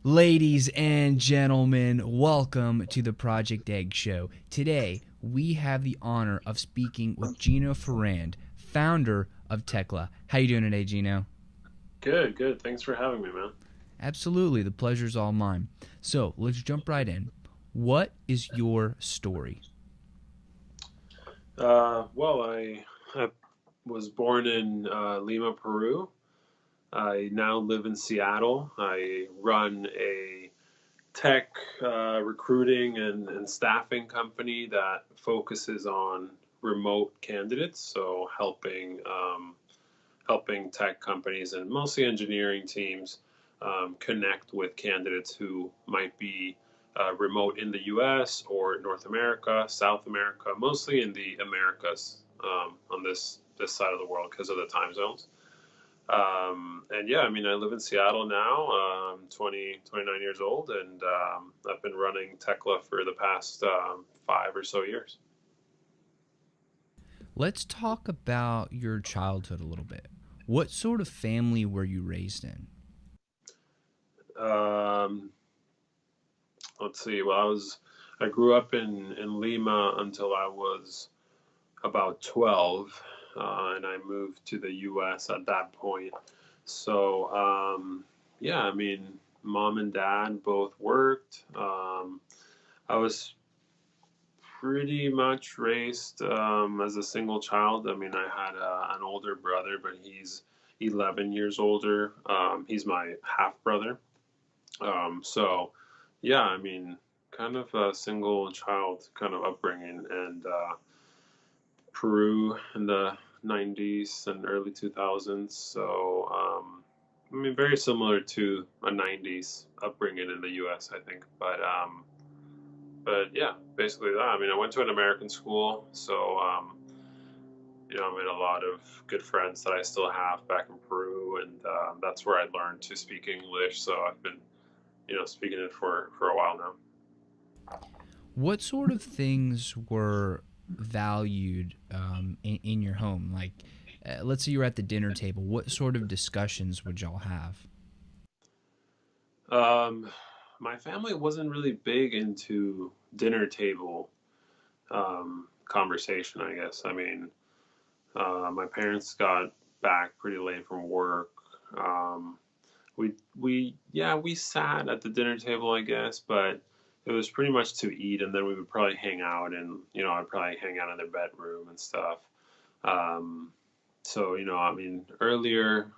Ladies and gentlemen, welcome to the Project Egg Show. Today, we have the honor of speaking with Gino Ferrand, founder of Tekla. How you doing today, Gino? Good. Thanks for having me, man. Absolutely, the pleasure's all mine. So, let's jump right in. What is your story? I was born in Lima, Peru. I now live in Seattle. I run a tech recruiting and staffing company that focuses on remote candidates, so helping tech companies and mostly engineering teams connect with candidates who might be remote in the U.S. or North America, South America, mostly in the Americas on this side of the world because of the time zones. And yeah, I mean, I live in Seattle now. I'm 29 years old, and I've been running Tekla for the past 5 or so years. Let's talk about your childhood a little bit. What sort of family were you raised in? Um, let's see. I grew up in Lima until I was about 12, and I moved to the U.S. at that point. So, yeah, I mean, mom and dad both worked. I was pretty much raised as a single child. I mean, I had an older brother, but he's 11 years older. He's my half brother. So, yeah, I mean, kind of a single child kind of upbringing, and Peru in the 90s and early 2000s. So, I mean, very similar to a 90s upbringing in the US, I think. But yeah, basically that. I mean, I went to an American school, so, I made a lot of good friends that I still have back in Peru, and that's where I learned to speak English. So I've been, speaking it for a while now. What sort of things were valued in your home? Like, let's say you were at the dinner table. What sort of discussions would y'all have? Um, my family wasn't really big into dinner table conversation, I guess. I mean, my parents got back pretty late from work. Um, we sat at the dinner table, I guess, but it was pretty much to eat, and then we would probably hang out, and I'd probably hang out in their bedroom and stuff. Um, so I mean, earlier,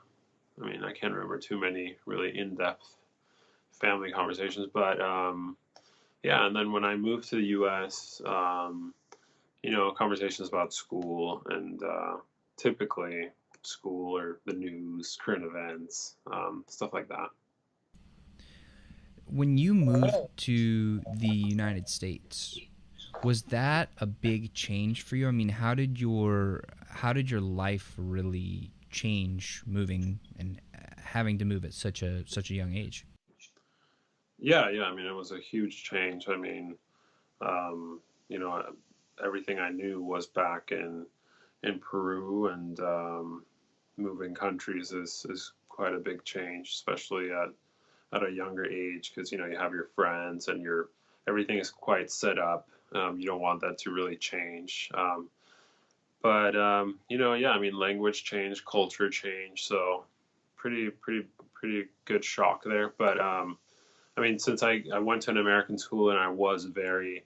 I mean, I can't remember too many really in-depth family conversations, but yeah. And then when I moved to the U.S., conversations about school and typically school or the news, current events, stuff like that. When you moved to the United States, was that a big change for you? I mean, how did your life really change moving and having to move at such a young age? Yeah. I mean, it was a huge change. I mean, um, you know, everything I knew was back in Peru, and moving countries is quite a big change, especially at a younger age, because you have your friends and your everything is quite set up. You don't want that to really change. But yeah, I mean, language change, culture change, so pretty good shock there. But I mean, since I went to an American school and I was very,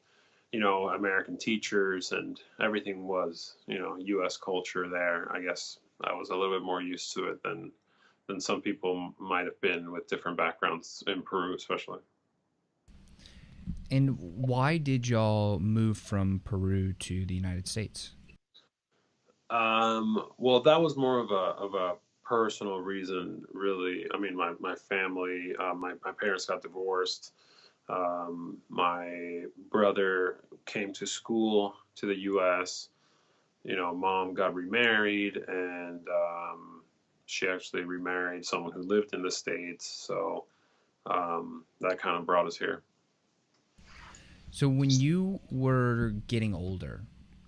American teachers and everything was, U.S. culture there, I guess I was a little bit more used to it than some people might have been with different backgrounds in Peru, especially. And why did y'all move from Peru to the United States? Well, that was more of a personal reason, really. I mean, my family, my parents got divorced. My brother came to school to the U.S. Mom got remarried, and she actually remarried someone who lived in the States. So that kind of brought us here. So when you were getting older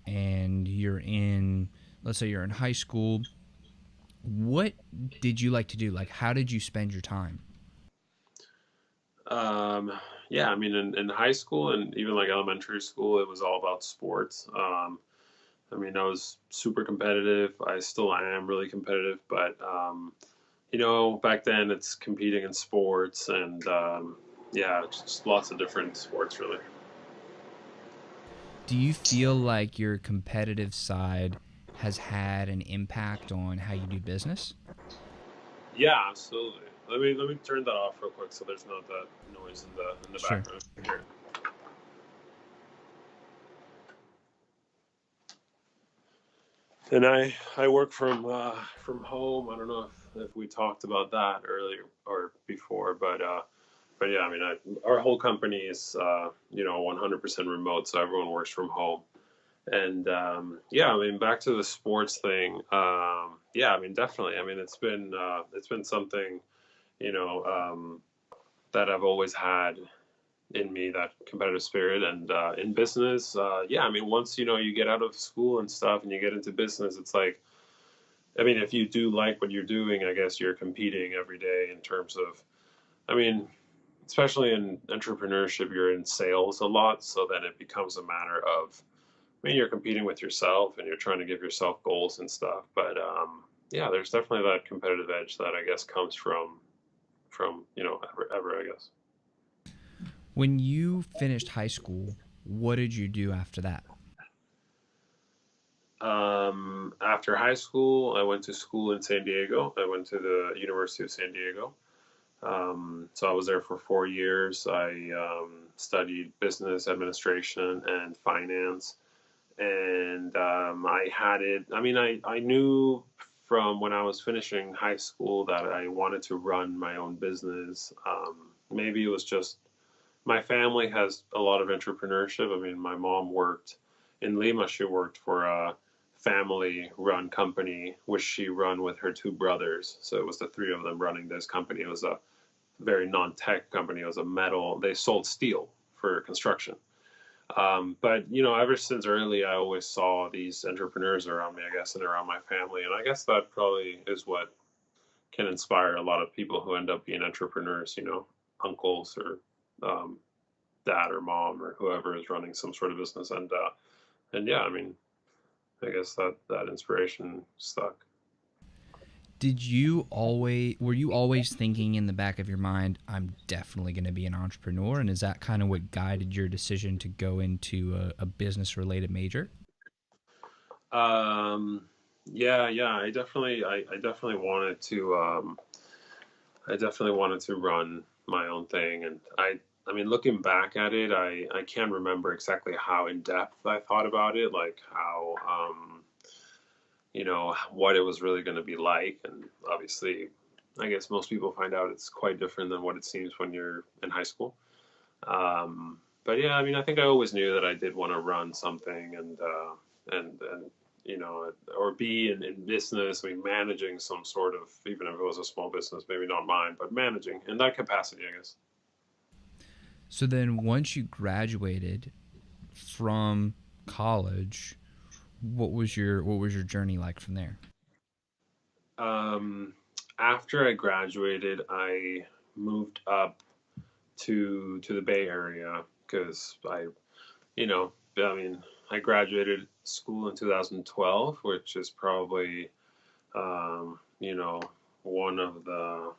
and let's say you're in high school, what did you like to do? Like, how did you spend your time? Um, yeah, I mean, in high school and even like elementary school, it was all about sports. I mean, I was super competitive. I still am really competitive, but back then it's competing in sports and yeah, just lots of different sports really. Do you feel like your competitive side has had an impact on how you do business? Yeah, absolutely. Let me turn that off real quick so there's not that noise in the Sure. background here. And I work from home. I don't know if we talked about that earlier or before, but yeah, I mean, our whole company is 100% remote, so everyone works from home. And yeah, I mean, back to the sports thing. Yeah, I mean, definitely. I mean, it's been something you know that I've always had in me, that competitive spirit. And in business, yeah, I mean, once you get out of school and stuff and you get into business, it's like, I mean, if you do like what you're doing, I guess you're competing every day in terms of, I mean, especially in entrepreneurship, you're in sales a lot. So then it becomes a matter of, I mean, you're competing with yourself and you're trying to give yourself goals and stuff. But yeah, there's definitely that competitive edge that I guess comes from ever I guess. When you finished high school, what did you do after that? After high school, I went to school in San Diego. I went to the University of San Diego. So I was there for 4 years. I studied business administration and finance. And I had it, I mean, I knew from when I was finishing high school that I wanted to run my own business. Maybe it was just my family has a lot of entrepreneurship. I mean, my mom worked in Lima. She worked for a family-run company, which she run with her two brothers. So it was the three of them running this company. It was a very non-tech company. It was a metal. They sold steel for construction. But ever since early, I always saw these entrepreneurs around me, I guess, and around my family, and I guess that probably is what can inspire a lot of people who end up being entrepreneurs. Uncles or um, dad or mom or whoever is running some sort of business, and yeah, I mean, I guess that inspiration stuck. Were you always thinking in the back of your mind, I'm definitely going to be an entrepreneur? And is that kind of what guided your decision to go into a business related major? Yeah, yeah, I definitely wanted to. I definitely wanted to run my own thing, and I mean, looking back at it, I can't remember exactly how in depth I thought about it, like how what it was really going to be like, and obviously, I guess most people find out it's quite different than what it seems when you're in high school. But yeah, I mean, I think I always knew that I did want to run something, and or be in business. I mean, managing some sort of, even if it was a small business, maybe not mine, but managing in that capacity, I guess. So then once you graduated from college, what was your journey like from there? Um, After I graduated, I moved up to the Bay Area because I mean, I graduated school in 2012, which is probably um, you know, one of the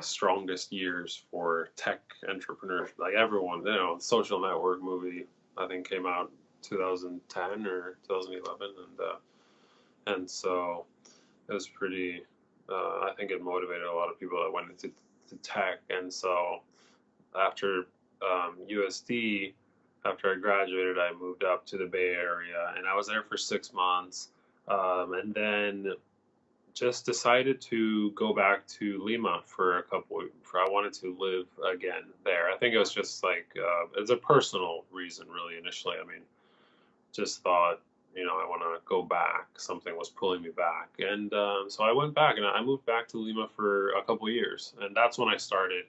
strongest years for tech entrepreneurs. Like everyone, Social Network movie I think came out 2010 or 2011, and so it was pretty. I think it motivated a lot of people that went into tech, and so after USD, after I graduated, I moved up to the Bay Area, and I was there for 6 months, and then just decided to go back to Lima for a couple. For I wanted to live again there. I think it was just like it's a personal reason, really. Initially, I mean, just thought I want to go back. Something was pulling me back, and so I went back, and I moved back to Lima for a couple years, and that's when I started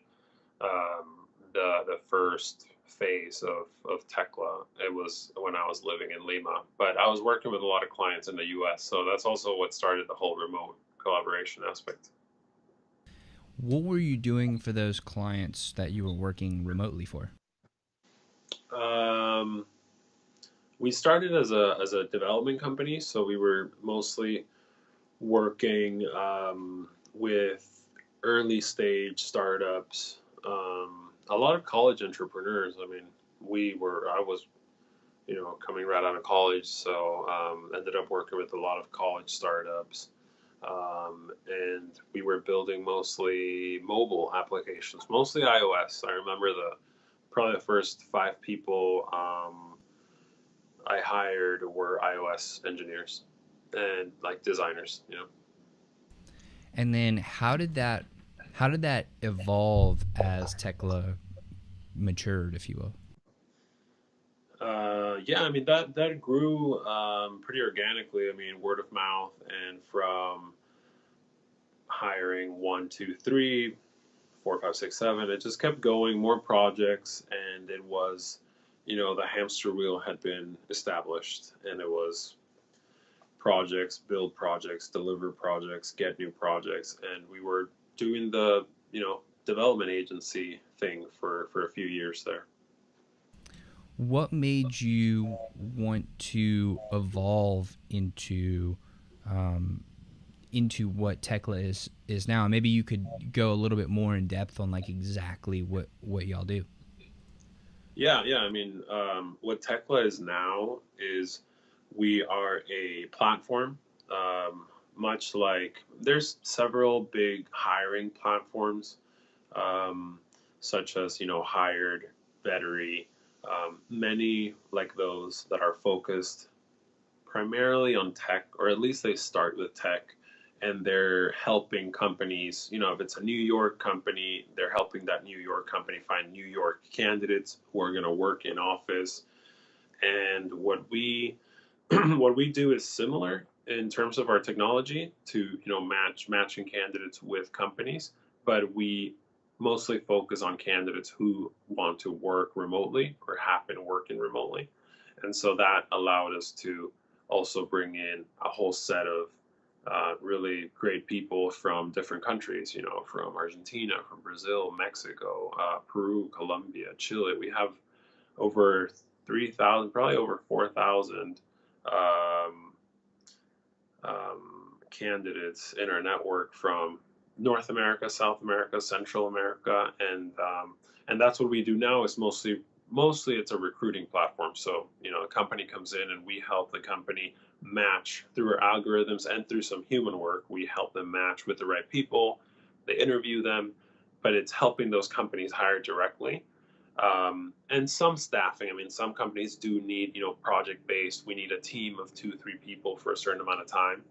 the first phase of Tekla. It was when I was living in Lima, but I was working with a lot of clients in the U.S., so that's also what started the whole remote collaboration aspect. What were you doing for those clients that you were working remotely for? Um, we started as a development company, so we were mostly working with early stage startups, a lot of college entrepreneurs. I mean, I was, coming right out of college, so ended up working with a lot of college startups. And we were building mostly mobile applications, mostly iOS. I remember probably the first 5 people I hired were iOS engineers and like designers. And then how did that evolve as Tekla matured, if you will? Yeah, I mean that grew pretty organically. I mean, word of mouth, and from hiring one, two, three, four, five, six, seven, it just kept going. More projects, and it was, the hamster wheel had been established, and it was projects, build projects, deliver projects, get new projects, and we were doing the development agency thing for a few years there. What made you want to evolve um, into what Tekla is now? Maybe you could go a little bit more in depth on like exactly what y'all do. Yeah, yeah. I mean, what Tekla is now is we are a platform, much like there's several big hiring platforms, um, such as, Hired, Metairie, many like those that are focused primarily on tech, or at least they start with tech, and they're helping companies. If it's a New York company, they're helping that New York company find New York candidates who are going to work in office. And what we what we do is similar in terms of our technology to matching candidates with companies, but we mostly focus on candidates who want to work remotely or have been working remotely. And so that allowed us to also bring in a whole set of really great people from different countries, from Argentina, from Brazil, Mexico, Peru, Colombia, Chile. We have over 3,000, probably over 4,000 um, candidates in our network from North America, South America, Central America, and that's what we do now. Is mostly it's a recruiting platform. So a company comes in and we help the company match through our algorithms and through some human work. We help them match with the right people. They interview them, but it's helping those companies hire directly. And some staffing. I mean, some companies do need, project based. We need a team of 2, 3 people for a certain amount of time.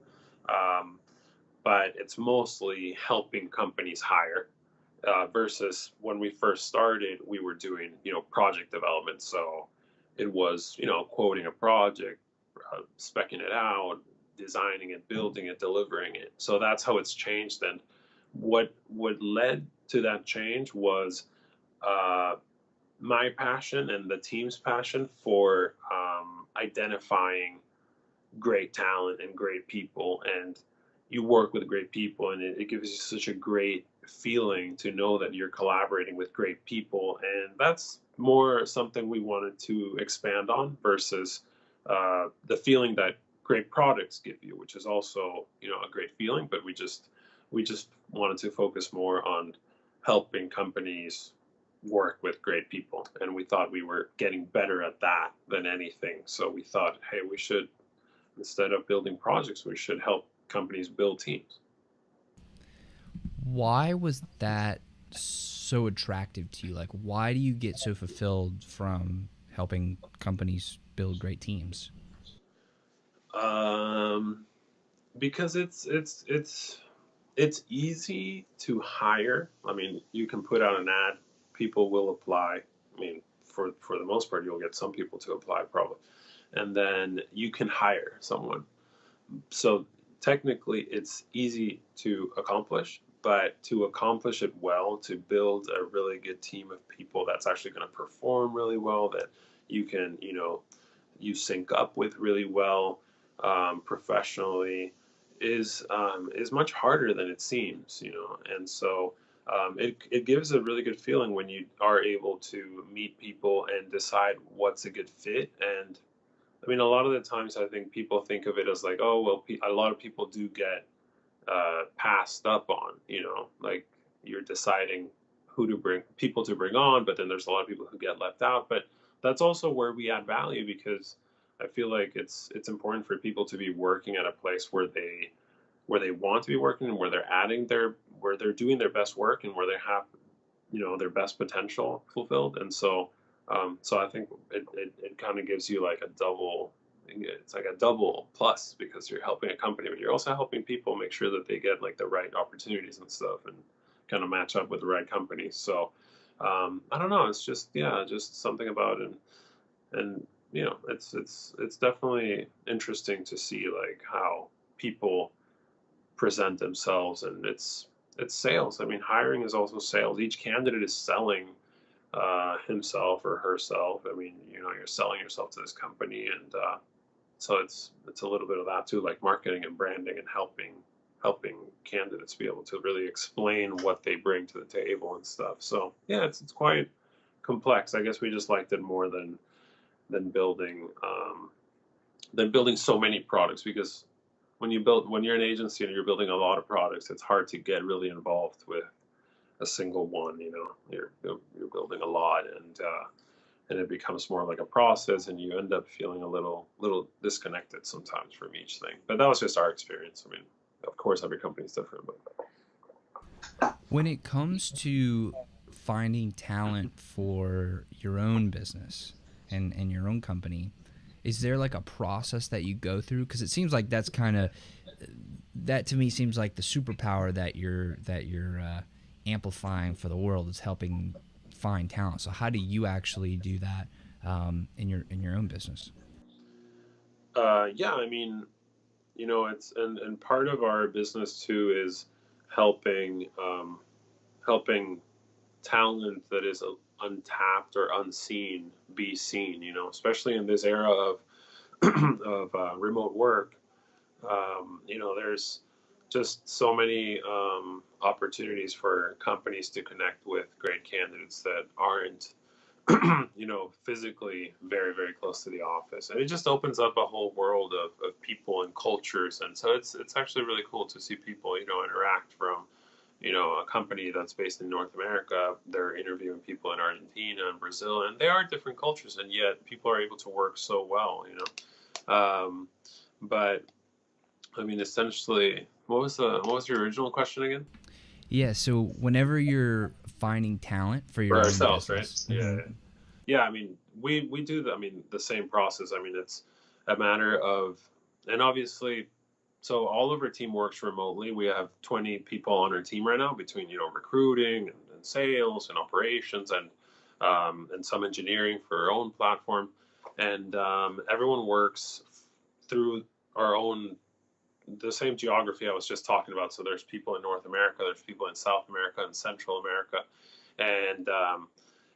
Um, but it's mostly helping companies hire, versus when we first started, we were doing, project development. So it was, quoting a project, specing it out, designing it, building it, delivering it. So that's how it's changed. And what led to that change was uh, my passion and the team's passion for identifying great talent and great people. And you work with great people, and it gives you such a great feeling to know that you're collaborating with great people. And that's more something we wanted to expand on versus the feeling that great products give you, which is also, a great feeling. But we just wanted to focus more on helping companies work with great people, and we thought we were getting better at that than anything. So we thought, hey, we should, instead of building projects, we should help companies build teams. Why was that so attractive to you? Like, why do you get so fulfilled from helping companies build great teams? um, because it's easy to hire. I mean, you can put out an ad, people will apply. I mean, for the most part, you'll get some people to apply probably, and then you can hire someone. So technically it's easy to accomplish, but to accomplish it well, to build a really good team of people that's actually going to perform really well, that you can, you sync up with really well, professionally, is much harder than it seems. And so it gives a really good feeling when you are able to meet people and decide what's a good fit. And I mean, a lot of the times I think people think of it as like, oh, well, a lot of people do get passed up on, like you're deciding who to bring people to bring on, but then there's a lot of people who get left out. But that's also where we add value, because I feel like it's important for people to be working at a place where they want to be working, and where where they're doing their best work, and where they have their best potential fulfilled. And so I think it kind of gives you like a double, it's like a double plus, because you're helping a company, but you're also helping people make sure that they get like the right opportunities and stuff, and kind of match up with the right companies. So I don't know, it's just, yeah, just something about it. And it's definitely interesting to see like how people present themselves, and it's sales. I mean, hiring is also sales. Each candidate is selling himself or herself. I mean, you're selling yourself to this company, and so it's a little bit of that too, like marketing and branding, and helping candidates be able to really explain what they bring to the table and stuff. So yeah, it's quite complex. I guess we just liked it more than building so many products, because when you're an agency and you're building a lot of products, it's hard to get really involved with a single one. You're building a lot, and it becomes more like a process, and you end up feeling a little disconnected sometimes from each thing. But that was just our experience. I mean, of course, every company is different. But When it comes to finding talent for your own business and your own company, is there like a process that you go through? Because it seems like that to me seems like the superpower that you're amplifying for the world, is helping find talent. So how do you actually do that in your own business? yeah, I mean, it's and part of our business too is helping helping talent that is untapped or unseen be seen. Especially in this era of remote work. There's just so many opportunities for companies to connect with great candidates that aren't physically very, very close to the office. And it just opens up a whole world of people and cultures. And so it's actually really cool to see people, interact from, a company that's based in North America. They're interviewing people in Argentina and Brazil, and they are different cultures, and yet people are able to work so well. But I mean, essentially, what was your original question again? Yeah, so whenever you're finding talent for For your own ourselves, right? business. Yeah. Yeah, I mean, we do the same process. I mean, it's a matter of, and obviously, so all of our team works remotely. We have 20 people on our team right now, between recruiting and sales and operations, and some engineering for our own platform, and everyone works through our own the same geography I was just talking about. So there's people in North America, there's people in South America and Central America,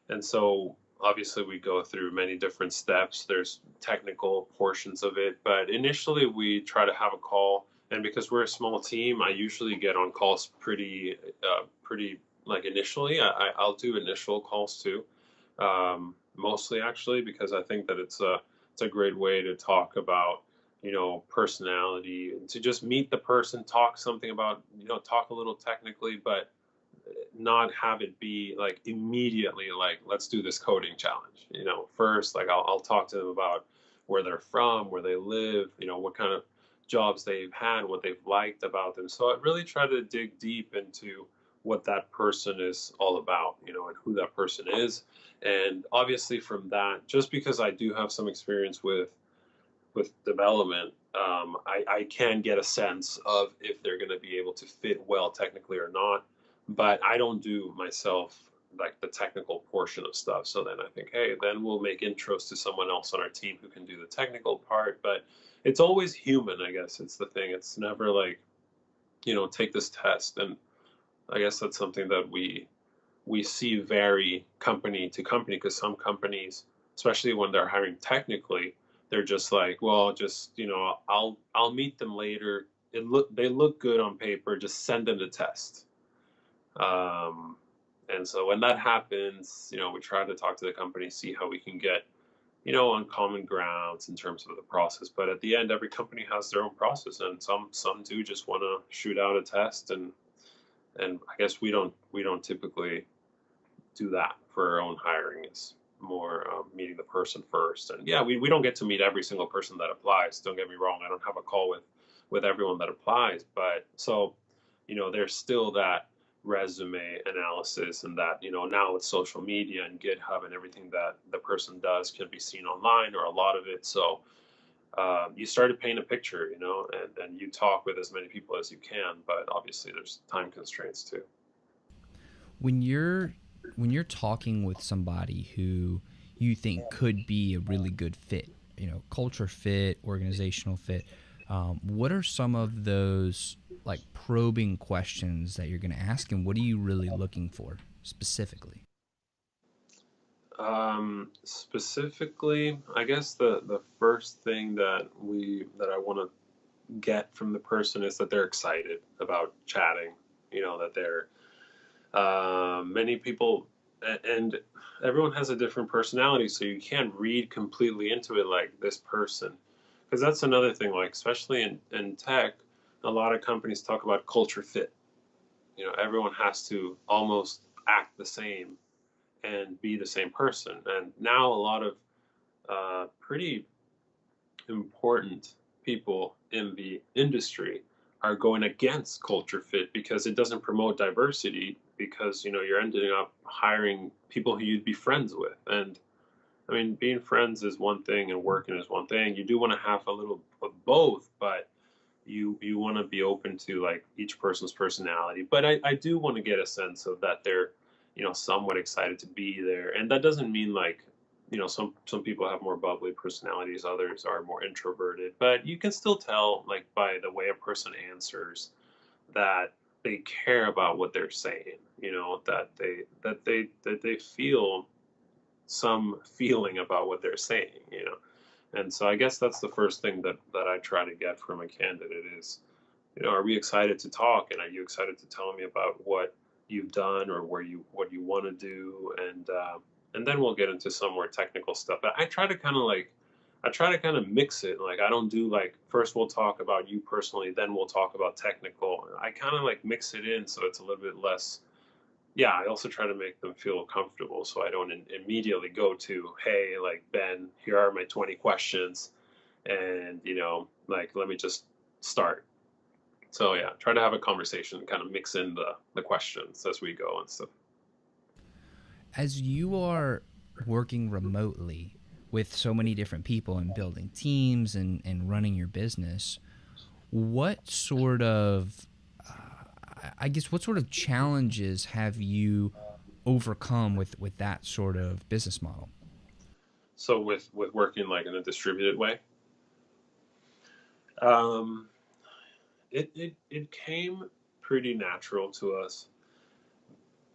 and so obviously we go through many different steps. There's technical portions of it, but initially we try to have a call. And because we're a small team, I usually get on calls pretty like initially. I'll do initial calls too, mostly actually, because I think that it's a great way to talk about personality, and to just meet the person, talk something about talk a little technically, but not have it be like immediately like, let's do this coding challenge. First, like I'll talk to them about where they're from, where they live, what kind of jobs they've had, what they've liked about them. So I really try to dig deep into what that person is all about, and who that person is. And obviously from that, just because I do have some experience with development, I can get a sense of if they're going to be able to fit well technically or not. But I don't do myself like the technical portion of stuff. So then I think, hey, then we'll make intros to someone else on our team who can do the technical part. But it's always human, I guess. It's the thing. It's never like, take this test. And I guess that's something that we see vary company to company, because some companies, especially when they're hiring technically, they're just like, well, just I'll meet them later. They look good on paper. Just send them the test. And so when that happens, we try to talk to the company, see how we can get, on common grounds in terms of the process. But at the end, every company has their own process, and some do just want to shoot out a test, and I guess we don't typically do that for our own hiring. It's more meeting the person first. And yeah, we don't get to meet every single person that applies. Don't get me wrong. I don't have a call with everyone that applies, but so, there's still that resume analysis, and that, now with social media and GitHub and everything that the person does can be seen online, or a lot of it. So you start to paint a picture, and you talk with as many people as you can, but obviously there's time constraints too. When you're talking with somebody who you think could be a really good fit, culture fit, organizational fit, what are some of those like probing questions that you're going to ask, and what are you really looking for specifically? Specifically, I guess the first thing that I want to get from the person is that they're excited about chatting. That they're many people, and everyone has a different personality, so you can't read completely into it like this person, because that's another thing. Like especially in tech, a lot of companies talk about culture fit. Everyone has to almost act the same and be the same person. And now a lot of pretty important people in the industry are going against culture fit because it doesn't promote diversity, because you're ending up hiring people who you'd be friends with. And I mean, being friends is one thing and working is one thing. You do want to have a little of both, but you want to be open to like each person's personality. But I do want to get a sense of that they're somewhat excited to be there. And that doesn't mean like some people have more bubbly personalities, others are more introverted, but you can still tell like by the way a person answers that they care about what they're saying, that they feel some feeling about what they're saying. And so I guess that's the first thing that I try to get from a candidate is, are we excited to talk, and are you excited to tell me about what you've done or what you want to do, and then we'll get into some more technical stuff. But I try to kind of mix it. Like I don't do like first we'll talk about you personally, then we'll talk about technical. I kind of like mix it in so it's a little bit less. Yeah, I also try to make them feel comfortable, so I don't immediately go to, hey, like Ben, here are my 20 questions, and like let me just start. So yeah, try to have a conversation, kind of mix in the questions as we go and stuff. As you are working remotely with so many different people and building teams and running your business, what sort of, what sort of challenges have you overcome with that sort of business model? So with working like in a distributed way, um, it came pretty natural to us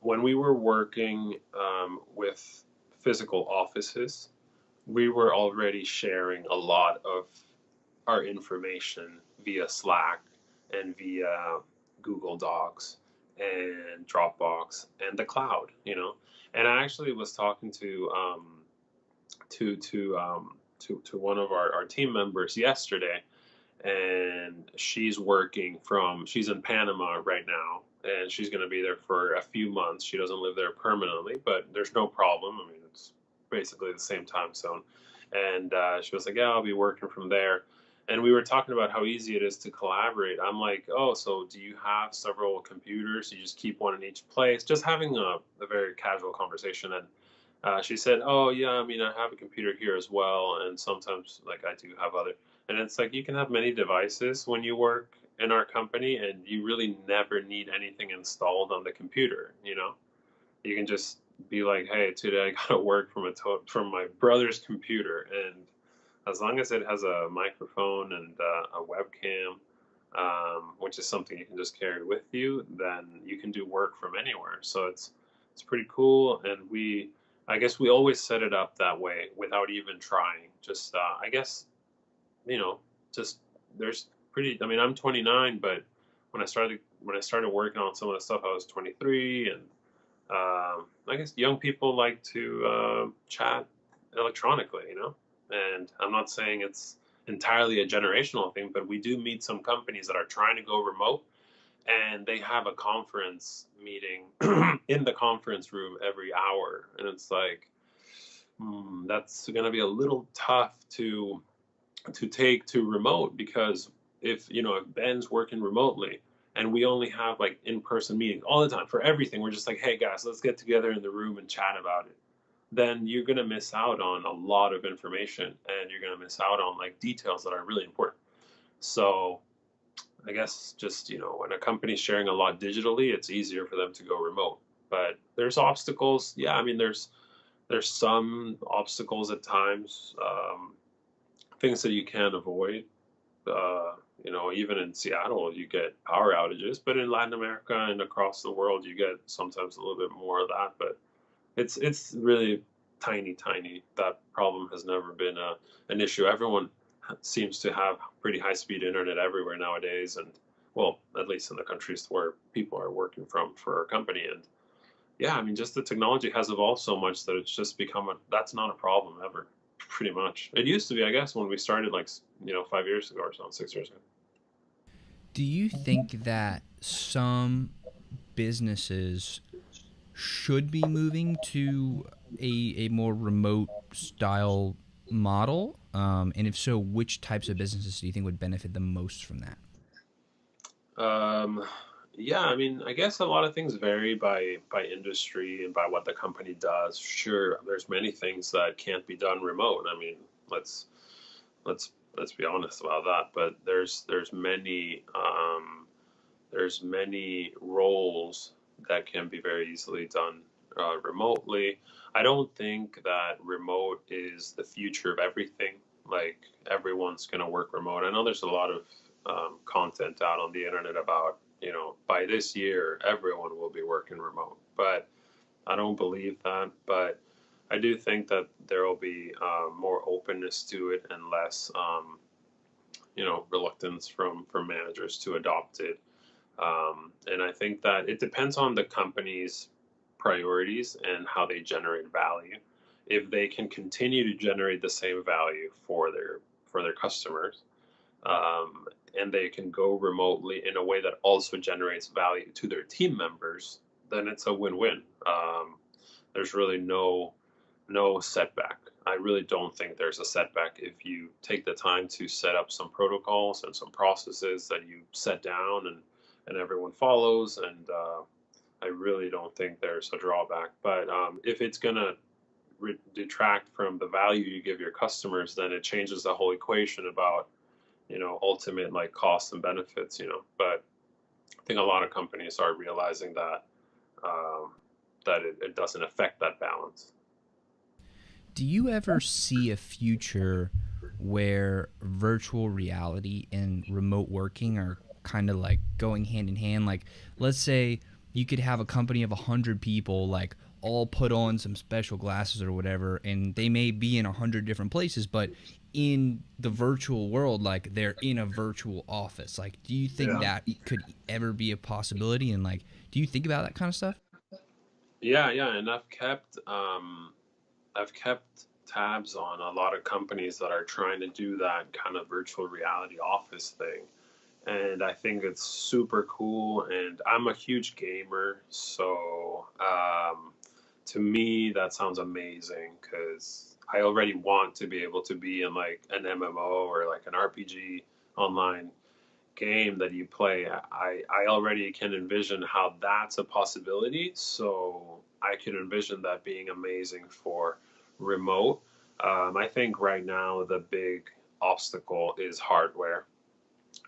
when we were working with physical offices. We were already sharing a lot of our information via Slack and via Google Docs and Dropbox and the cloud. And I actually was talking to one of our team members yesterday, and she's in Panama right now, and she's going to be there for a few months. She doesn't live there permanently, but there's no problem. I mean, it's basically the same time zone. And she was like, yeah, I'll be working from there. And we were talking about how easy it is to collaborate. I'm like, oh, so do you have several computers? You just keep one in each place? Just having a very casual conversation. And she said, oh, yeah, I mean, I have a computer here as well. And sometimes, like, I do have other. And it's like you can have many devices when you work in our company, and you really never need anything installed on the computer. You can just be like, hey, today I gotta work from my brother's computer, and as long as it has a microphone and a webcam, which is something you can just carry with you, then you can do work from anywhere. So it's pretty cool, and I guess we always set it up that way without even trying. Just I guess you know just there's pretty. I mean, I'm 29, but when I started when I started working on some of the stuff, I was 23, and I guess young people like to chat electronically, you know. And I'm not saying it's entirely a generational thing, but we do meet some companies that are trying to go remote, and they have a conference meeting in the conference room every hour, and it's like, that's going to be a little tough to take to remote, because if Ben's working remotely and we only have like in-person meetings all the time for everything, we're just like, hey guys, let's get together in the room and chat about it, then you're going to miss out on a lot of information, and you're going to miss out on like details that are really important. So I guess just, when a company's sharing a lot digitally, it's easier for them to go remote. But there's obstacles. Yeah, I mean, there's some obstacles at times, things that you can't avoid. Even in Seattle, you get power outages, but in Latin America and across the world, you get sometimes a little bit more of that. But it's really tiny. That problem has never been an issue. Everyone seems to have pretty high speed internet everywhere nowadays, and well, at least in the countries where people are working from for our company. And yeah, I mean, just the technology has evolved so much that it's just become that's not a problem ever, pretty much. It used to be, I guess, when we started, like, 5 years ago or so, 6 years ago. Do you think that some businesses should be moving to a more remote style model? And if so, which types of businesses do you think would benefit the most from that? Um, yeah, I mean, I guess a lot of things vary by industry and by what the company does. Sure, there's many things that can't be done remote. I mean, let's let's be honest about that. But there's many roles that can be very easily done remotely. I don't think that remote is the future of everything. Like, everyone's going to work remote. I know there's a lot of content out on the internet about, by this year, everyone will be working remote. But I don't believe that. But I do think that there will be more openness to it, and less, reluctance from managers to adopt it. And I think that it depends on the company's priorities and how they generate value. If they can continue to generate the same value for their customers, um, and they can go remotely in a way that also generates value to their team members, then it's a win-win. There's really no setback. I really don't think there's a setback if you take the time to set up some protocols and some processes that you set down, and everyone follows. And I really don't think there's a drawback. But if it's going to detract from the value you give your customers, then it changes the whole equation about, ultimate, like, costs and benefits. But I think a lot of companies are realizing um, that it doesn't affect that balance. Do you ever see a future where virtual reality and remote working are kind of like going hand in hand? Like, let's say you could have a company of 100 people, like, all put on some special glasses or whatever, and they may be in 100 different places, but in the virtual world, like, they're in a virtual office. Like, do you think Yeah. that could ever be a possibility? And, like, do you think about that kind of stuff? Yeah, and I've kept tabs on a lot of companies that are trying to do that kind of virtual reality office thing. And I think it's super cool. And I'm a huge gamer, so to me that sounds amazing, because I already want to be able to be in, like, an MMO or like an RPG online game that you play. I already can envision how that's a possibility. So I can envision that being amazing for remote. I think right now the big obstacle is hardware.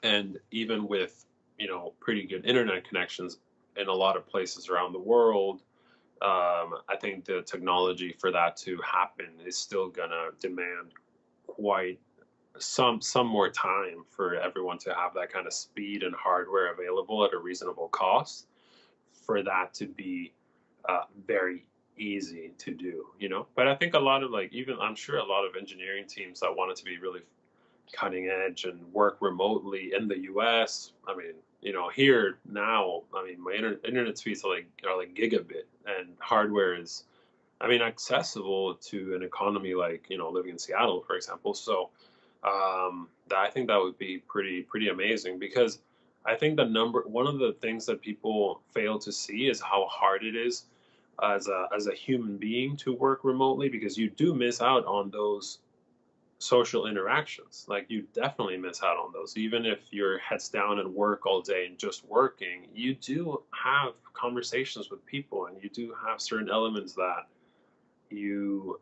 And even with, pretty good internet connections in a lot of places around the world, I think the technology for that to happen is still gonna demand quite some more time for everyone to have that kind of speed and hardware available at a reasonable cost, for that to be very easy to do. But I think a lot of, like, even, I'm sure, a lot of engineering teams that wanted to be really cutting edge and work remotely in the US, I mean, here now, I mean, my internet speeds are like gigabit, and hardware is, I mean, accessible to an economy like, living in Seattle, for example. So I think that would be pretty amazing, because I think one of the things that people fail to see is how hard it is as a human being to work remotely, because you do miss out on those social interactions. Like, you definitely miss out on those. Even if you're heads down and work all day and just working, you do have conversations with people, and you do have certain elements that you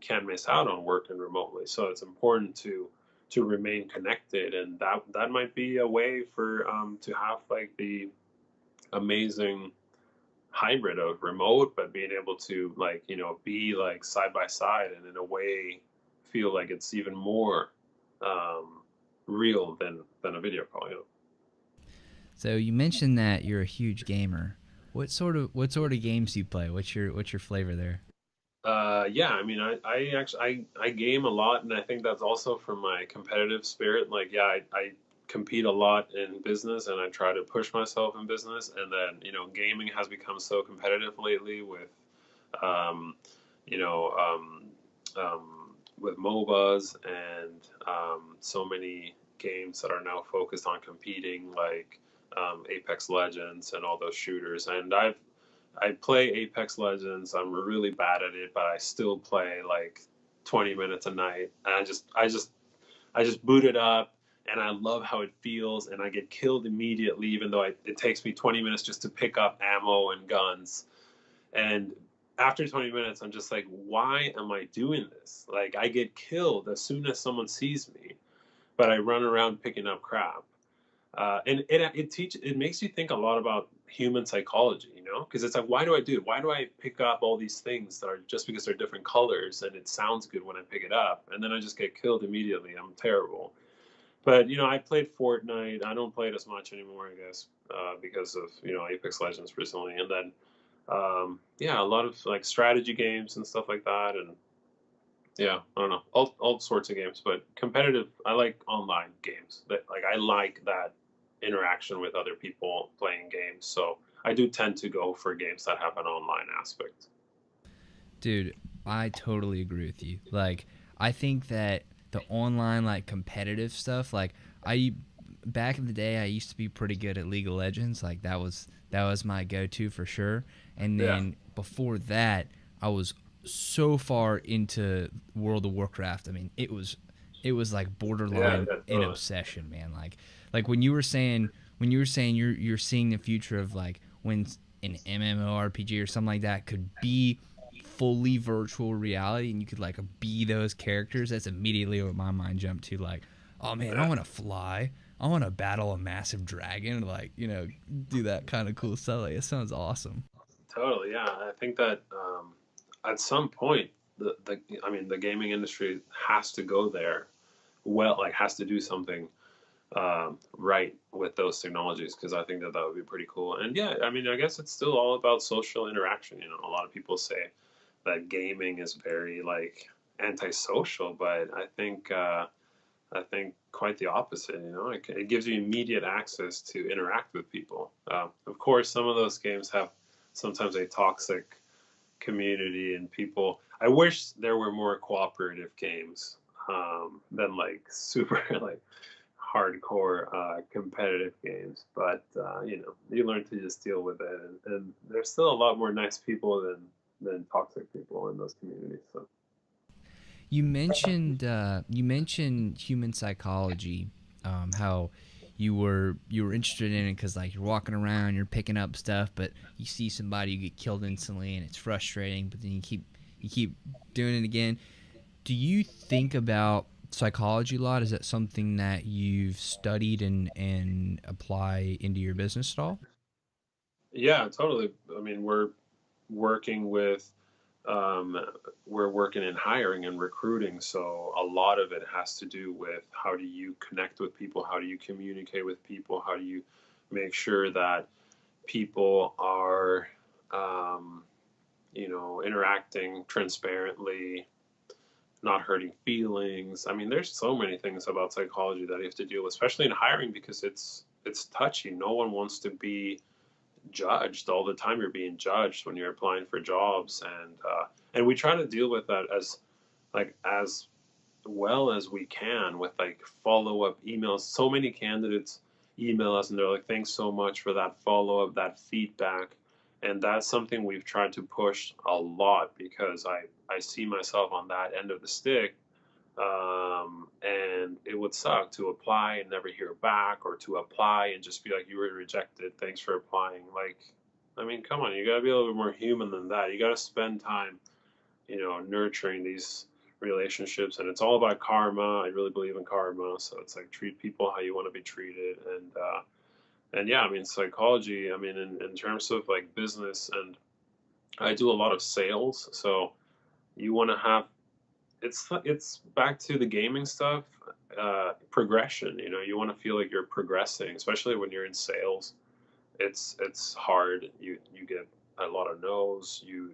can miss out on working remotely. So it's important to remain connected, and that might be a way for to have like the amazing hybrid of remote, but being able to, like, be like side by side, and in a way feel like it's even more um, real than a video call. So you mentioned that you're a huge gamer. What sort of games do you play? What's your flavor there? Yeah, I mean, I actually I game a lot, and I think that's also from my competitive spirit. Like, yeah, I compete a lot in business, and I try to push myself in business, and then gaming has become so competitive lately um, you know, um, with MOBAs, and so many games that are now focused on competing, like Apex Legends and all those shooters. And I play Apex Legends. I'm really bad at it, but I still play like 20 minutes a night. And I just boot it up, and I love how it feels, and I get killed immediately, even though it takes me 20 minutes just to pick up ammo and guns. And after 20 minutes, I'm just like, why am I doing this? Like, I get killed as soon as someone sees me, but I run around picking up crap. And it makes you think a lot about human psychology, because it's like, why do I do it? Why do I pick up all these things that are just because they're different colors and it sounds good when I pick it up, and then I just get killed immediately? I'm terrible. But I played Fortnite. I don't play it as much anymore, I guess, because of Apex Legends recently, and then yeah, a lot of like strategy games and stuff like that, and yeah, I don't know, all sorts of games, but competitive. I like online games. That, like, I like that interaction with other people playing games. So I do tend to go for games that have an online aspect. Dude, I totally agree with you. Like, I think that the online, like, competitive stuff, like, I back in the day, I used to be pretty good at League of Legends. Like, that was my go-to for sure. And Yeah, then before that, I was so far into World of Warcraft. I mean, it was like yeah, borderline yeah, an totally. obsession, man. Like when you were saying you're seeing the future of, like, when an MMORPG or something like that could be fully virtual reality, and you could, like, be those characters. That's immediately what my mind jumped to. Like, oh man, I Yeah, want to fly. I want to battle a massive dragon. Like, do that kind of cool stuff. Like, it sounds awesome. totally. Yeah, I think that at some point, the I mean, the gaming industry has to go there. Well, like, has to do something right with those technologies, because I think that would be pretty cool. And yeah, I mean, I guess it's still all about social interaction. A lot of people say that gaming is very like antisocial, but I think quite the opposite. It gives you immediate access to interact with people. Of course, some of those games have sometimes a toxic community and people. I wish there were more cooperative games than like super like hardcore competitive games. But you learn to just deal with it, and there's still a lot more nice people than toxic people in those communities. So You mentioned human psychology, how you were interested in it because, like, you're walking around, you're picking up stuff, but you see somebody, you get killed instantly, and it's frustrating. But then you keep doing it again. Do you think about psychology a lot? Is that something that you've studied and apply into your business at all? yeah, totally. I mean, working with um, we're working in hiring and recruiting, so a lot of it has to do with how do you connect with people, how do you communicate with people, how do you make sure that people are um, interacting transparently, not hurting feelings. I mean, there's so many things about psychology that you have to deal with, especially in hiring, because it's touchy. No one wants to be judged all the time. You're being judged when you're applying for jobs, and we try to deal with that as well as we can with like follow up emails. So many candidates email us and they're like, "Thanks so much for that follow up, that feedback," and that's something we've tried to push a lot because I see myself on that end of the stick. And it would suck to apply and never hear back, or to apply and just be like, "You were rejected. Thanks for applying." Like, I mean, come on, you got to be a little bit more human than that. You got to spend time, nurturing these relationships, and it's all about karma. I really believe in karma, so it's like treat people how you want to be treated, and yeah, I mean, psychology. I mean, in terms of like business, and I do a lot of sales, so you want to have it's back to the gaming stuff, progression. You want to feel like you're progressing, especially when you're in sales. It's hard. You get a lot of no's. You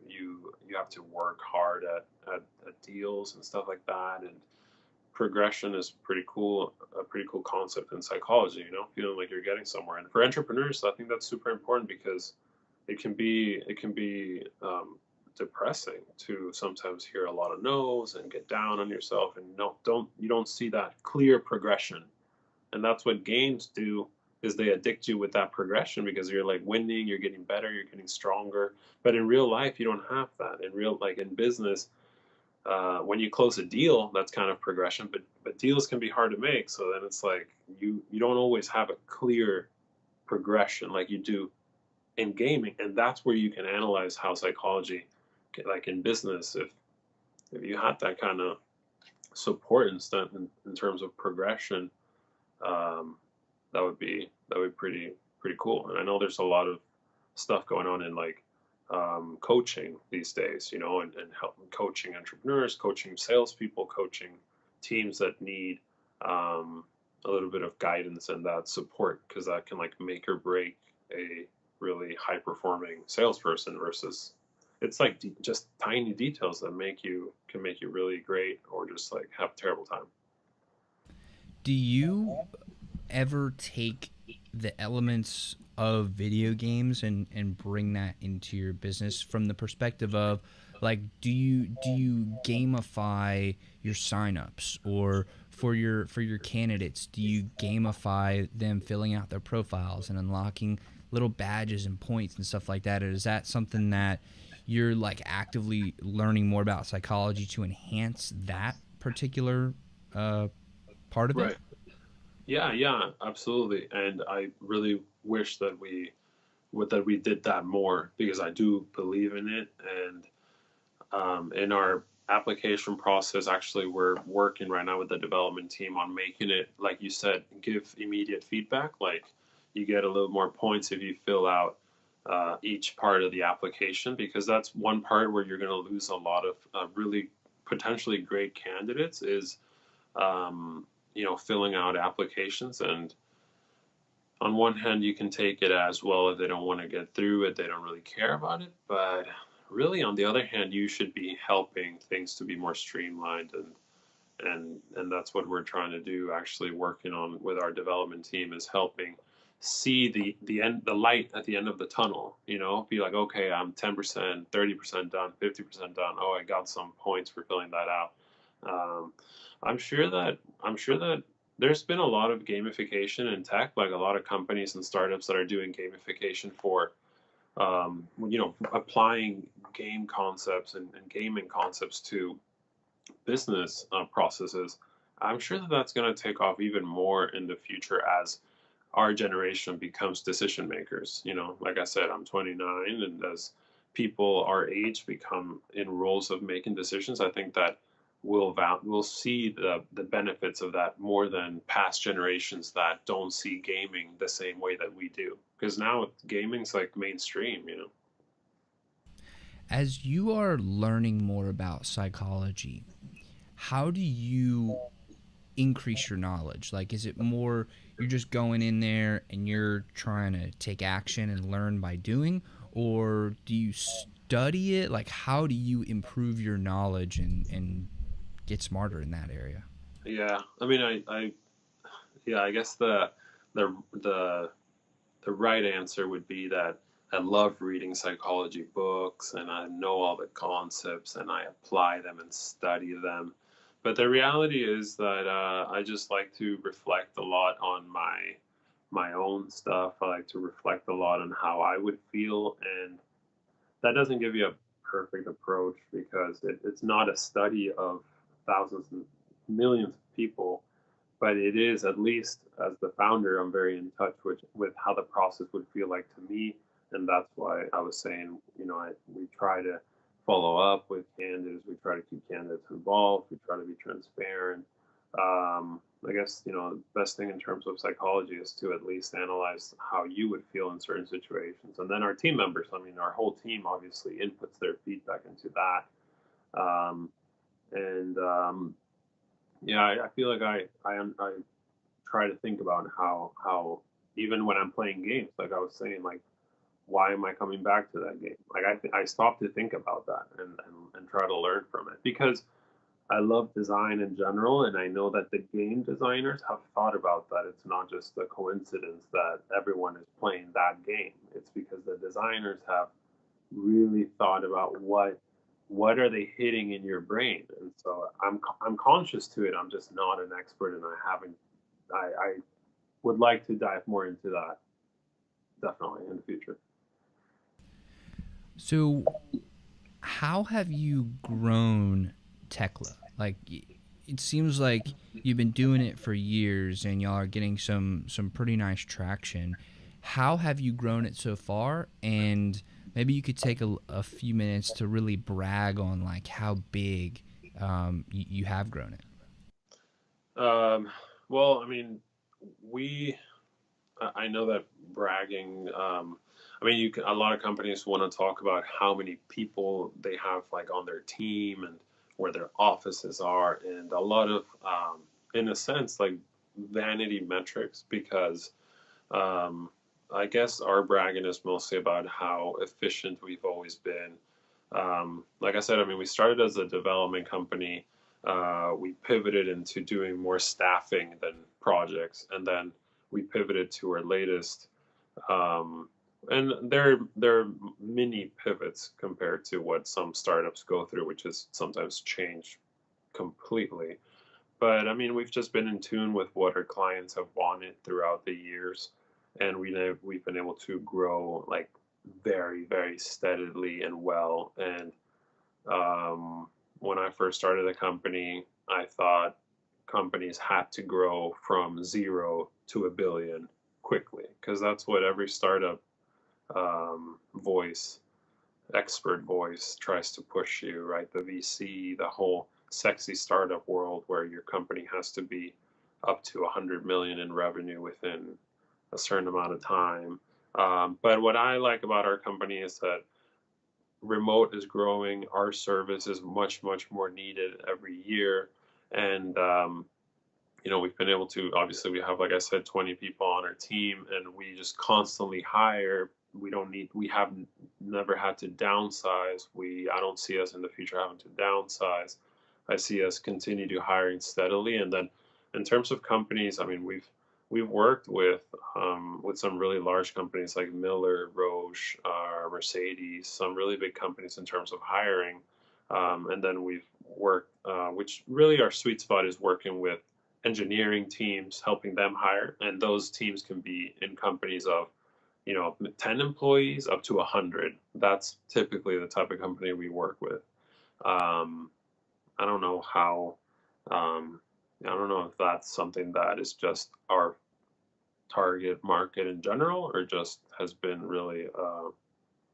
have to work hard at deals and stuff like that. And progression is pretty cool. A pretty cool concept in psychology. Feeling like you're getting somewhere. And for entrepreneurs, I think that's super important because it can be depressing to sometimes hear a lot of no's and get down on yourself, and you don't see that clear progression. And that's what games do, is they addict you with that progression because you're like winning, you're getting better, you're getting stronger. But in real life, you don't have that. Like in business, when you close a deal, that's kind of progression. But deals can be hard to make, so then it's like you don't always have a clear progression like you do in gaming. And that's where you can analyze how psychology, like in business, if you had that kind of support in terms of progression, um, that would be pretty cool. And I know there's a lot of stuff going on in like coaching these days, and helping coaching entrepreneurs, coaching salespeople, coaching teams that need a little bit of guidance and that support, because that can like make or break a really high performing salesperson versus it's like just tiny details that can make you really great or just like have a terrible time. Do you ever take the elements of video games and bring that into your business from the perspective of like do you gamify your signups, or for your candidates, do you gamify them filling out their profiles and unlocking little badges and points and stuff like that? Or is that something that you're like actively learning more about psychology to enhance that particular part of it? Right. Yeah, absolutely. And I really wish that we did that more, because I do believe in it. And in our application process, actually, we're working right now with the development team on making it, like you said, give immediate feedback. Like you get a little more points if you fill out each part of the application, because that's one part where you're going to lose a lot of really potentially great candidates is filling out applications. And on one hand, you can take it as, well, if they don't want to get through it, they don't really care about it. But really, on the other hand, you should be helping things to be more streamlined, and that's what we're trying to do. Actually, working on with our development team is helping see the light at the end of the tunnel. Be like, okay, I'm 10%, 30% done, 50% done. Oh, I got some points for filling that out. Um, I'm sure that there's been a lot of gamification in tech, like a lot of companies and startups that are doing gamification for applying game concepts and gaming concepts to business processes. I'm sure that that's going to take off even more in the future as our generation becomes decision makers. Like I said, I'm 29, and as people our age become in roles of making decisions, I think that we'll see the benefits of that more than past generations that don't see gaming the same way that we do. Because now gaming's like mainstream. As you are learning more about psychology, how do you increase your knowledge? Like, is it more you're just going in there and you're trying to take action and learn by doing, or do you study it? Like, how do you improve your knowledge and get smarter in that area? Yeah, I mean, I yeah, I guess the the right answer would be that I love reading psychology books and I know all the concepts and I apply them and study them. But the reality is that I just like to reflect a lot on my own stuff. I like to reflect a lot on how I would feel, and that doesn't give you a perfect approach because it's not a study of thousands and millions of people, but it is, at least as the founder, I'm very in touch with how the process would feel like to me. And that's why I was saying, we try to follow up with candidates. We try to keep candidates involved. We try to be transparent. I guess, the best thing in terms of psychology is to at least analyze how you would feel in certain situations. And then our team members, our whole team obviously inputs their feedback into that. And yeah, I feel like I try to think about how even when I'm playing games, like I was saying, like why am I coming back to that game? Like I stopped to think about that and try to learn from it because I love design in general, and I know that the game designers have thought about that. It's not just a coincidence that everyone is playing that game. It's because the designers have really thought about what are they hitting in your brain, and so I'm conscious to it. I'm just not an expert, and I would like to dive more into that definitely in the future. So, how have you grown Tekla? Like, it seems like you've been doing it for years, and y'all are getting some pretty nice traction. How have you grown it so far? And maybe you could take a few minutes to really brag on like how big you have grown it. Um, well, we I know that bragging. You can, a lot of companies want to talk about how many people they have like on their team and where their offices are, and a lot of, in a sense, like vanity metrics. Because um, I guess our bragging is mostly about how efficient we've always been. Like I said, we started as a development company. We pivoted into doing more staffing than projects, and then we pivoted to our latest. Um, and they're mini pivots compared to what some startups go through, which is sometimes change completely. But we've just been in tune with what our clients have wanted throughout the years, and we've been able to grow like very, very steadily and well. And when I first started the company, I thought companies had to grow from 0 to 1 billion quickly because that's what every startup voice, expert voice, tries to push you, right? The VC, the whole sexy startup world where your company has to be up to 100 million in revenue within a certain amount of time. But what I like about our company is that remote is growing. Our service is much, much more needed every year. And, we've been able to, obviously, we have, like I said, 20 people on our team, and we just constantly hire. We have never had to downsize. I don't see us in the future having to downsize. I see us continue to hiring steadily. And then in terms of companies, we've worked with some really large companies like Miller, Roche, Mercedes, some really big companies in terms of hiring. And then we've worked, which really our sweet spot is working with engineering teams, helping them hire. And those teams can be in companies of 10 employees up to 100. That's typically the type of company we work with. Um, I don't know how, I don't know if that's something that is just our target market in general or just has been really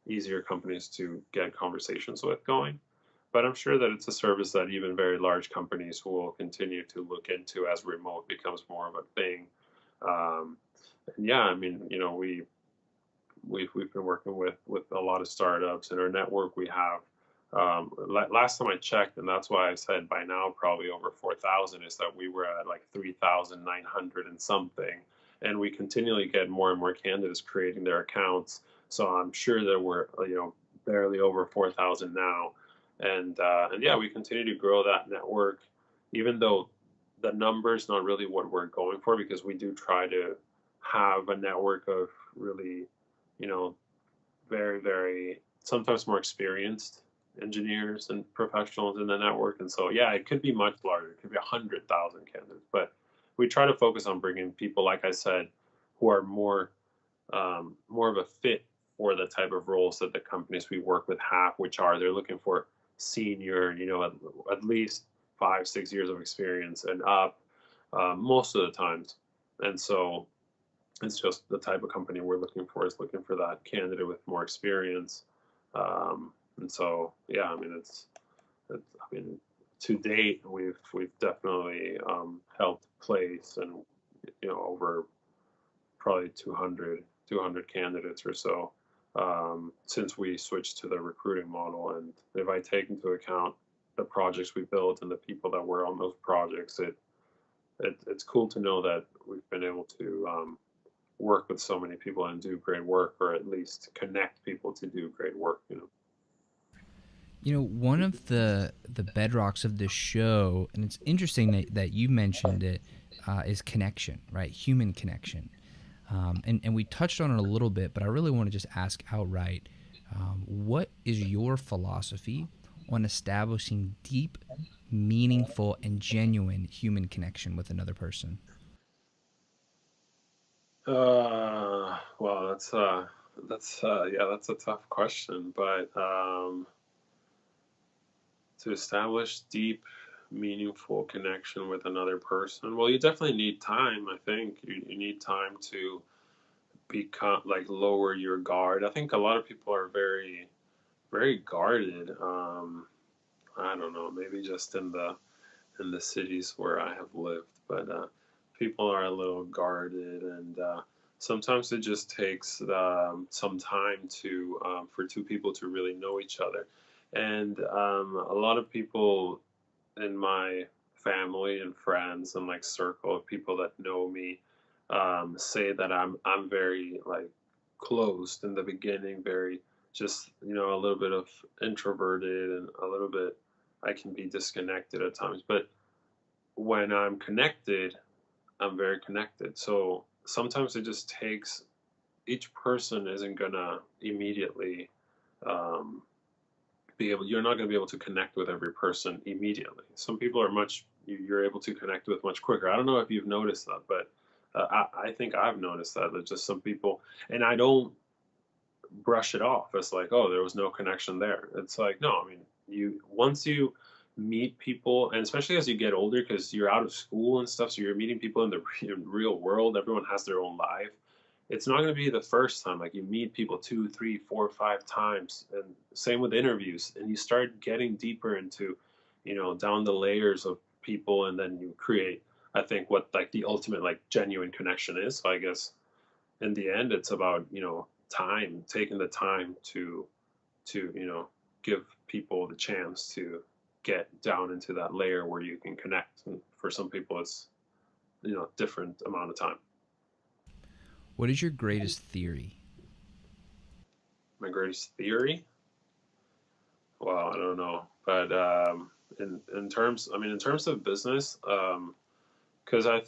easier companies to get conversations with going. But I'm sure that it's a service that even very large companies will continue to look into as remote becomes more of a thing. Um, and yeah, we've been working with a lot of startups in our network. We have last time I checked, and that's why I said by now probably over 4,000, is that we were at like 3,900 and something, and we continually get more and more candidates creating their accounts. So I'm sure that we're barely over 4,000 now, and yeah, we continue to grow that network, even though the number is not really what we're going for, because we do try to have a network of really, you know, very, very sometimes more experienced engineers and professionals in the network. And so, yeah, it could be much larger. It could be 100,000 candidates, but we try to focus on bringing people, like I said, who are more of a fit for the type of roles that the companies we work with have, which are they're looking for senior, at least 5, 6 years of experience and up, most of the times. And so it's just the type of company we're looking for is looking for that candidate with more experience. And so, yeah, I mean, I mean, to date, we've definitely helped place and over probably 200 candidates or so since we switched to the recruiting model. And if I take into account the projects we built and the people that were on those projects, it's cool to know that we've been able to work with so many people and do great work, or at least connect people to do great work. One of the bedrocks of this show, and it's interesting that you mentioned it, is connection, right? Human connection. And we touched on it a little bit, but I really want to just ask outright, what is your philosophy on establishing deep, meaningful, and genuine human connection with another person? Well, that's a tough question, but to establish deep, meaningful connection with another person, well, you definitely need time. I think you need time to become like lower your guard. I think a lot of people are very, very guarded. I don't know, maybe just in the cities where I have lived, but people are a little guarded, and sometimes it just takes some time to for two people to really know each other. And a lot of people in my family and friends and like circle of people that know me say that I'm very like closed in the beginning, very just a little bit of introverted and a little bit I can be disconnected at times, but when I'm connected, I'm very connected. So sometimes it just takes each person isn't gonna immediately um, you're not gonna be able to connect with every person immediately. Some people are you're able to connect with much quicker. I don't know if you've noticed that, but I think I've noticed that just some people, and I don't brush it off as like, oh, there was no connection there. It's like, no, I mean, once you meet people, and especially as you get older, because you're out of school and stuff, so you're meeting people in the real world. Everyone has their own life. It's not going to be the first time. Like you meet people 2, 3, 4, 5 times, and same with interviews, and you start getting deeper into, down the layers of people, and then you create. I think what like the ultimate like genuine connection is. So I guess in the end, it's about time, taking the time to give people the chance to get down into that layer where you can connect. And for some people, it's different amount of time. What is your greatest theory? My greatest theory? Well, I don't know, but in terms of business, because I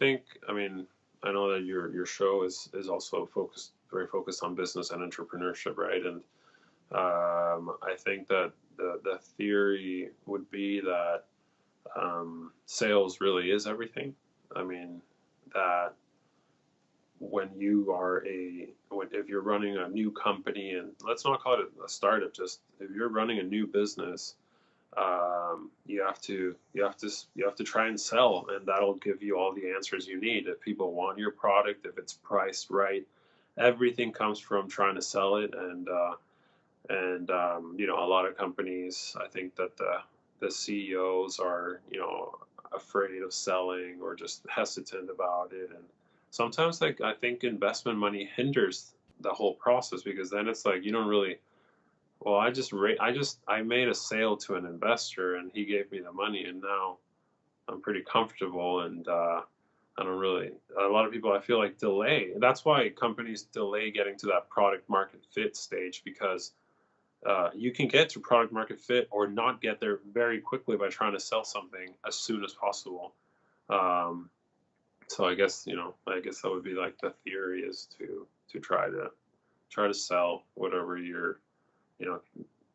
mean, I know that your show is also very focused on business and entrepreneurship, right? And I think that the theory would be that sales really is everything. I mean, that when you are if you're running a new company, and let's not call it a startup, just if you're running a new business, you have to try and sell, and that'll give you all the answers you need. If people want your product, if it's priced right, everything comes from trying to sell it. And a lot of companies, I think that the CEOs are afraid of selling or just hesitant about it. And sometimes like I think investment money hinders the whole process, because then it's like you don't really, well, I made a sale to an investor and he gave me the money, and now I'm pretty comfortable. And I don't really, a lot of people I feel like delay. That's why companies delay getting to that product market fit stage, because you can get to product market fit or not get there very quickly by trying to sell something as soon as possible. Um, So I guess, I guess that would be like the theory, is to try to sell whatever you're, you know,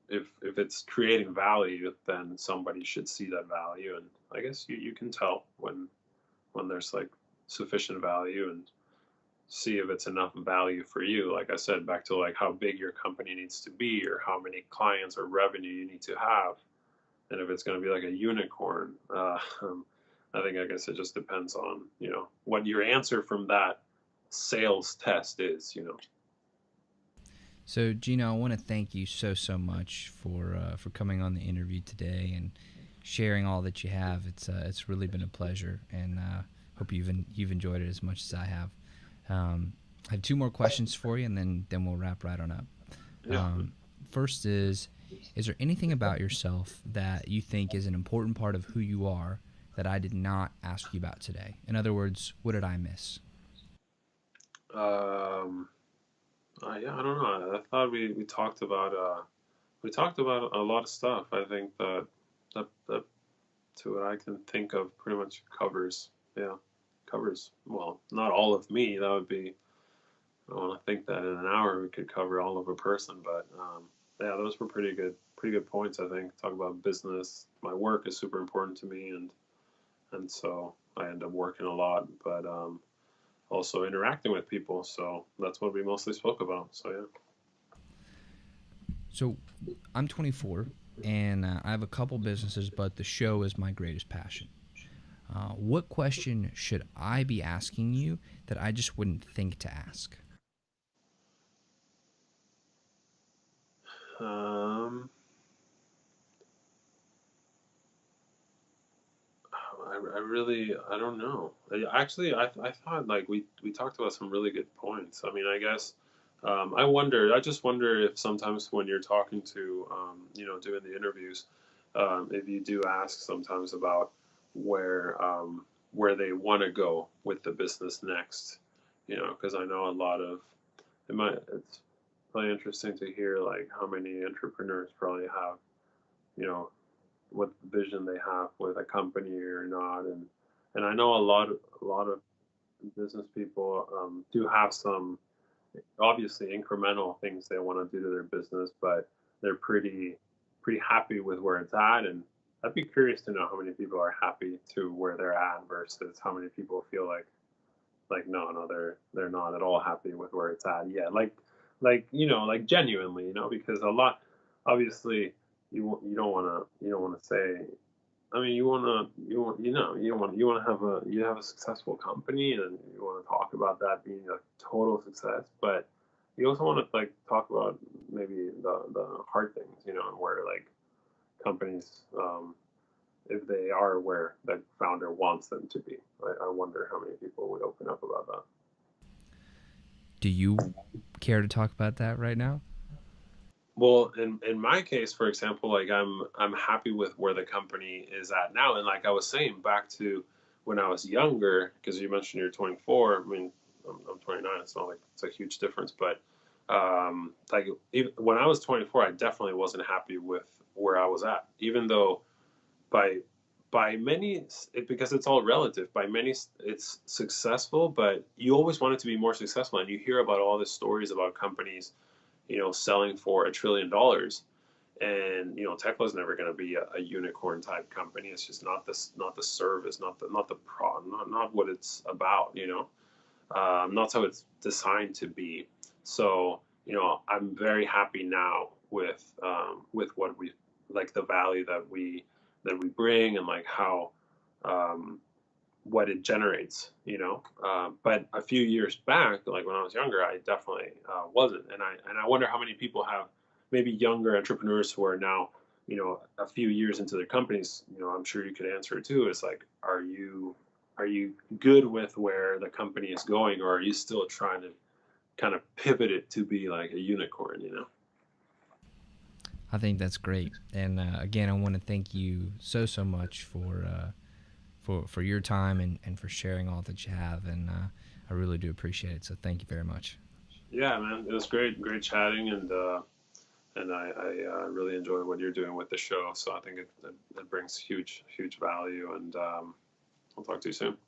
if it's creating value, then somebody should see that value. And I guess you can tell when there's like sufficient value, and see if it's enough value for you. Like I said, back to like how big your company needs to be, or how many clients or revenue you need to have. And if it's going to be like a unicorn, I guess it just depends on, what your answer from that sales test is. So, Gino, I want to thank you so much for coming on the interview today and sharing all that you have. It's really been a pleasure, and hope you've enjoyed it as much as I have. I have two more questions for you, and then we'll wrap right on up. Yeah. First is there anything about yourself that you think is an important part of who you are that I did not ask you about today? In other words, what did I miss? Yeah, I don't know. I thought we talked about a lot of stuff. I think that to what I can think of pretty much covers, well, not all of me. That would be, I want to think that in an hour we could cover all of a person, but yeah, those were pretty good points. I think talk about business. My work is super important to me, and so I end up working a lot, but also interacting with people. So that's what we mostly spoke about. So yeah. So, I'm 24, and I have a couple businesses, but the show is my greatest passion. What question should I be asking you that I just wouldn't think to ask? Um, I don't know. Actually, I thought like we talked about some really good points. I mean, I guess I just wonder if sometimes when you're talking to, doing the interviews, if you do ask sometimes about where where they want to go with the business next, because I know a lot of it's really interesting to hear like how many entrepreneurs probably have, you know, what vision they have with a company or not. And I know a lot of business people do have some obviously incremental things they want to do to their business, but they're pretty happy with where it's at. And I'd be curious to know how many people are happy to where they're at versus how many people feel like no, they're not at all happy with where it's at yet. Like genuinely, because a lot, obviously, you don't want to say. I mean, you have a successful company, and you want to talk about that being a total success, but you also want to like talk about maybe the hard things, and where like companies, if they are where the founder wants them to be. I wonder how many people would open up about that. Do you care to talk about that right now? Well, in my case, for example, like I'm happy with where the company is at now, and like I was saying, back to when I was younger, because you mentioned you're 24. I mean, I'm 29. It's not like it's a huge difference, but like even when I was 24, I definitely wasn't happy with where I was at, even though by by many because it's all relative. By many, it's successful, but you always want it to be more successful, and you hear about all the stories about companies selling for $1 trillion. And Tesla's never going to be a unicorn type company. It's just not the service, not the pro, not what it's about. Not how it's designed to be. So I'm very happy now with what we like, the value that we bring, and like how um, what it generates. But a few years back, like when I was younger, I definitely wasn't, and I wonder how many people have maybe younger entrepreneurs who are now, a few years into their companies. I'm sure you could answer it too. It's like, are you good with where the company is going, or are you still trying to kind of pivot it to be like a unicorn? I think that's great. And again, I want to thank you so much for your time and for sharing all that you have. And I really do appreciate it. So thank you very much. Yeah, man, it was great chatting, and I really enjoy what you're doing with the show. So I think it brings huge value, and I'll talk to you soon.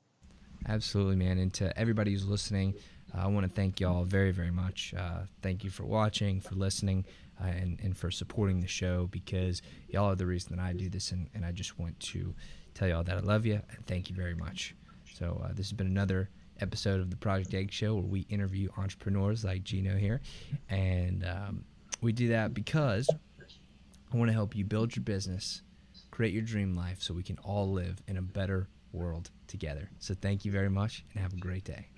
Absolutely, man. And to everybody who's listening, I want to thank y'all very, very much. Thank you for watching, for listening, and for supporting the show, because y'all are the reason that I do this. And I just want to tell y'all that I love you and thank you very much. So this has been another episode of the Project Egg Show, where we interview entrepreneurs like Gino here. And we do that because I want to help you build your business, create your dream life, so we can all live in a better world together. So thank you very much and have a great day.